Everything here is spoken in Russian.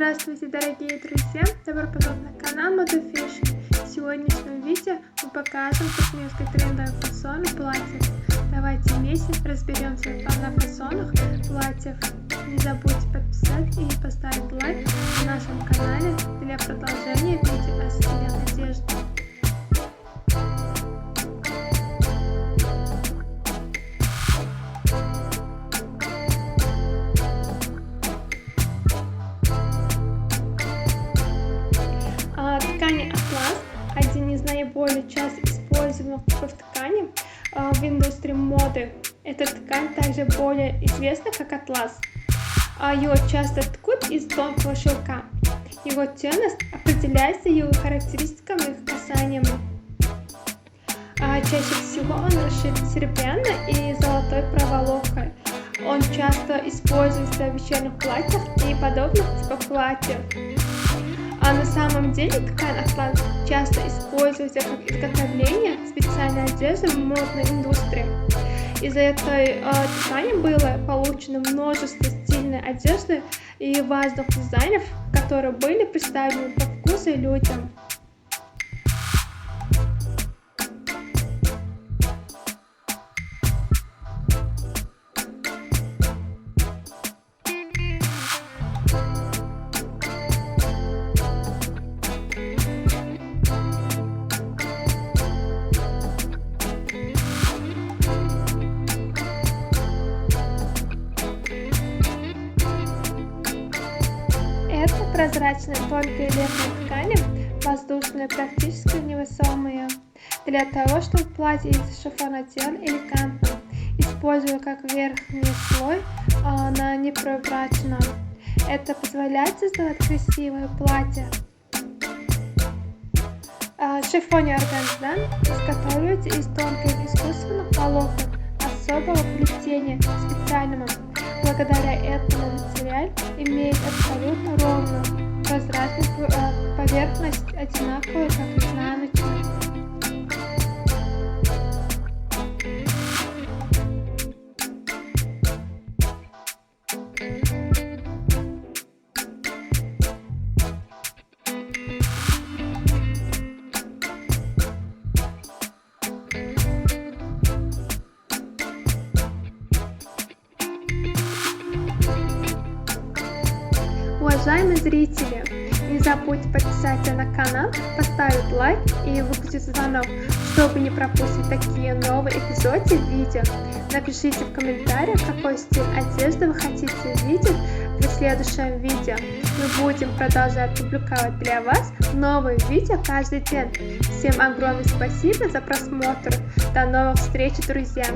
Здравствуйте, дорогие друзья! Добро пожаловать на канал Moda Fashion. В сегодняшнем видео мы покажем несколько трендовых фасонов платьев. Давайте вместе разберемся на фасонах платьев. Не забудьте подписать и поставить лайк на нашем канале для продолжения видео о стиле одежды. Ткань атлас – один из наиболее часто используемых типов ткани в индустрии моды. Эта ткань также более известна как атлас. Ее часто ткут из тонкого шелка. Его ценность определяется его характеристиками и касаниями. Чаще всего он расшит серебряной и золотой проволокой. Он часто используется в вечерних платьях и подобных типов платьев. А на самом деле ткань атлас часто используется как изготовление специальной одежды в модной индустрии. Из-за этой ткани было получено множество стильной одежды и важных дизайнов, которые были представлены по вкусу людям. Прозрачные тонкие летние ткани, воздушные, практически невесомые. Для того, чтобы платье из шифона делать элегантным, используя как верхний слой, она непрозрачна. Это позволяет создавать красивое платье. Шифоне органза изготавливается из тонких искусственных волокон особого плетения специального. Благодаря этому материал имеет абсолютно ровную, прозрачную поверхность, одинаковую как изнаночная. Уважаемые зрители, не забудьте подписаться на канал, поставить лайк и выключить звонок, чтобы не пропустить такие новые эпизоды видео. Напишите в комментариях, какой стиль одежды вы хотите видеть в следующем видео. Мы будем продолжать публиковать для вас новые видео каждый день. Всем огромное спасибо за просмотр. До новых встреч, друзья!